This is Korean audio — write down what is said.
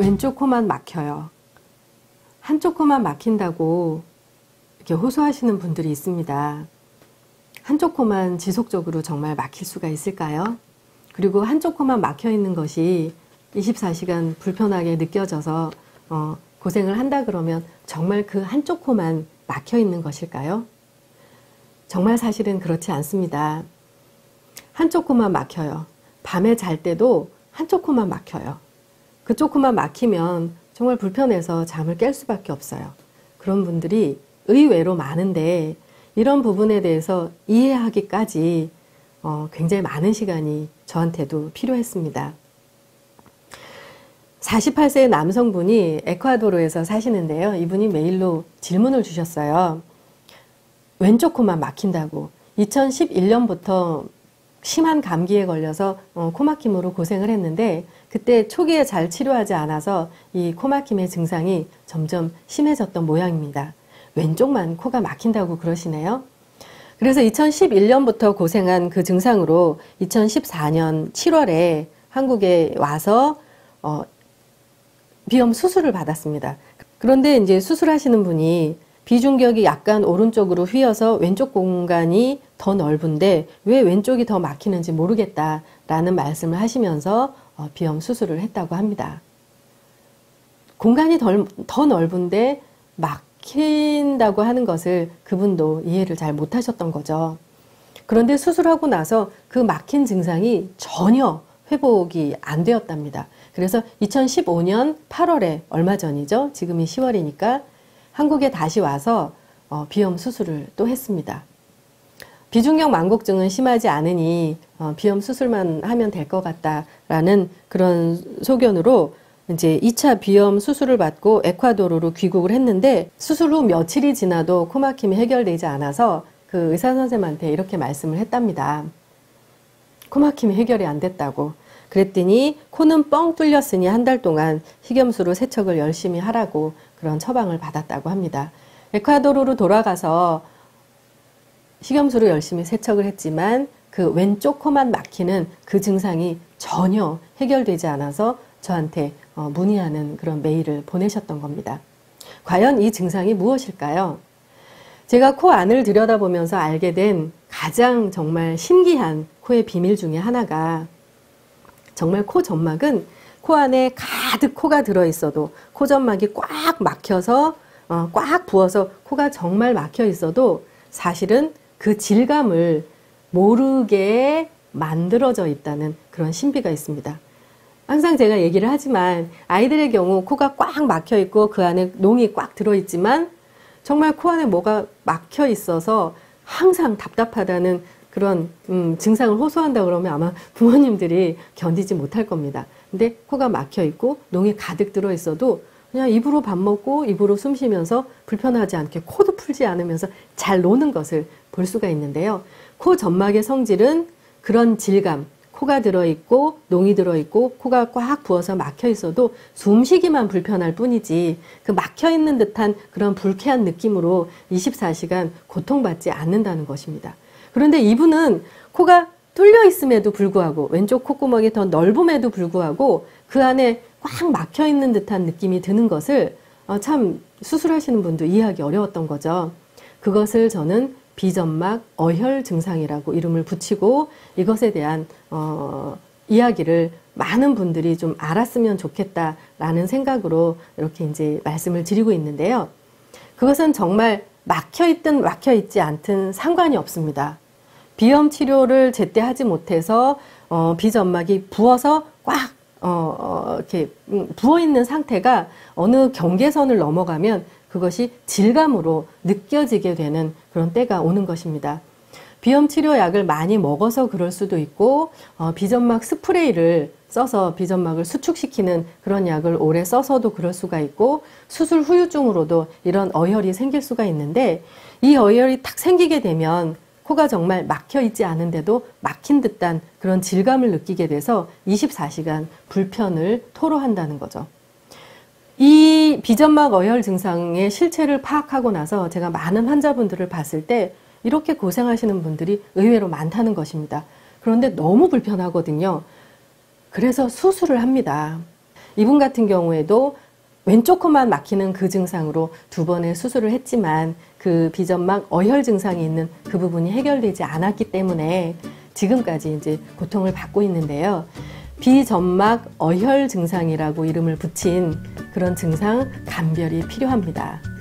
왼쪽 코만 막혀요. 한쪽 코만 막힌다고 이렇게 호소하시는 분들이 있습니다. 한쪽 코만 지속적으로 정말 막힐 수가 있을까요? 그리고 한쪽 코만 막혀 있는 것이 24시간 불편하게 느껴져서 고생을 한다 그러면 정말 그 한쪽 코만 막혀 있는 것일까요? 정말 사실은 그렇지 않습니다. 한쪽 코만 막혀요. 밤에 잘 때도 한쪽 코만 막혀요. 그쪽 코만 막히면 정말 불편해서 잠을 깰 수밖에 없어요. 그런 분들이 의외로 많은데 이런 부분에 대해서 이해하기까지 굉장히 많은 시간이 저한테도 필요했습니다. 48세의 남성분이 에콰도르에서 사시는데요. 이분이 메일로 질문을 주셨어요. 왼쪽 코만 막힌다고. 2011년부터 심한 감기에 걸려서 코막힘으로 고생을 했는데 그때 초기에 잘 치료하지 않아서 이 코막힘의 증상이 점점 심해졌던 모양입니다. 왼쪽만 코가 막힌다고 그러시네요. 그래서 2011년부터 고생한 그 증상으로 2014년 7월에 한국에 와서 비염 수술을 받았습니다. 그런데 이제 수술하시는 분이 비중격이 약간 오른쪽으로 휘어서 왼쪽 공간이 더 넓은데 왜 왼쪽이 더 막히는지 모르겠다라는 말씀을 하시면서 비염 수술을 했다고 합니다. 공간이 더 넓은데 막힌다고 하는 것을 그분도 이해를 잘 못하셨던 거죠. 그런데 수술하고 나서 그 막힌 증상이 전혀 회복이 안 되었답니다. 그래서 2015년 8월에 얼마 전이죠. 지금이 10월이니까 한국에 다시 와서 비염 수술을 또 했습니다. 비중격 망곡증은 심하지 않으니 비염 수술만 하면 될 것 같다라는 그런 소견으로 이제 2차 비염 수술을 받고 에콰도르로 귀국을 했는데 수술 후 며칠이 지나도 코막힘이 해결되지 않아서 그 의사 선생님한테 이렇게 말씀을 했답니다. 코막힘이 해결이 안 됐다고. 그랬더니 코는 뻥 뚫렸으니 한 달 동안 식염수로 세척을 열심히 하라고 그런 처방을 받았다고 합니다. 에콰도르로 돌아가서 식염수로 열심히 세척을 했지만 그 왼쪽 코만 막히는 그 증상이 전혀 해결되지 않아서 저한테 문의하는 그런 메일을 보내셨던 겁니다. 과연 이 증상이 무엇일까요? 제가 코 안을 들여다보면서 알게 된 가장 정말 신기한 코의 비밀 중에 하나가 정말 코 점막은 코 안에 가득 코가 들어있어도 코 점막이 꽉 막혀서 꽉 부어서 코가 정말 막혀 있어도 사실은 그 질감을 모르게 만들어져 있다는 그런 신비가 있습니다. 항상 제가 얘기를 하지만 아이들의 경우 코가 꽉 막혀 있고 그 안에 농이 꽉 들어있지만 정말 코 안에 뭐가 막혀 있어서 항상 답답하다는 그런 증상을 호소한다 그러면 아마 부모님들이 견디지 못할 겁니다. 근데 코가 막혀 있고 농이 가득 들어 있어도 그냥 입으로 밥 먹고 입으로 숨 쉬면서 불편하지 않게 코도 풀지 않으면서 잘 노는 것을 볼 수가 있는데요. 코 점막의 성질은 그런 질감, 코가 들어있고 농이 들어있고 코가 꽉 부어서 막혀 있어도 숨쉬기만 불편할 뿐이지 그 막혀 있는 듯한 그런 불쾌한 느낌으로 24시간 고통받지 않는다는 것입니다. 그런데 이분은 코가 뚫려 있음에도 불구하고 왼쪽 콧구멍이 더 넓음에도 불구하고 그 안에 꽉 막혀 있는 듯한 느낌이 드는 것을 참 수술하시는 분도 이해하기 어려웠던 거죠. 그것을 저는 비점막 어혈 증상이라고 이름을 붙이고 이것에 대한 이야기를 많은 분들이 좀 알았으면 좋겠다라는 생각으로 이렇게 이제 말씀을 드리고 있는데요. 그것은 정말 막혀있든 막혀있지 않든 상관이 없습니다. 비염 치료를 제때 하지 못해서 비점막이 부어서 꽉 이렇게 부어있는 상태가 어느 경계선을 넘어가면 그것이 질감으로 느껴지게 되는 그런 때가 오는 것입니다. 비염 치료약을 많이 먹어서 그럴 수도 있고 비점막 스프레이를 써서 비점막을 수축시키는 그런 약을 오래 써서도 그럴 수가 있고 수술 후유증으로도 이런 어혈이 생길 수가 있는데 이 어혈이 탁 생기게 되면 코가 정말 막혀 있지 않은데도 막힌 듯한 그런 질감을 느끼게 돼서 24시간 불편을 토로한다는 거죠. 이 비점막 어혈 증상의 실체를 파악하고 나서 제가 많은 환자분들을 봤을 때 이렇게 고생하시는 분들이 의외로 많다는 것입니다. 그런데 너무 불편하거든요. 그래서 수술을 합니다. 이분 같은 경우에도 왼쪽 코만 막히는 그 증상으로 2번의 수술을 했지만 그 비점막 어혈 증상이 있는 그 부분이 해결되지 않았기 때문에 지금까지 이제 고통을 받고 있는데요. 비점막 어혈 증상이라고 이름을 붙인 그런 증상 감별이 필요합니다.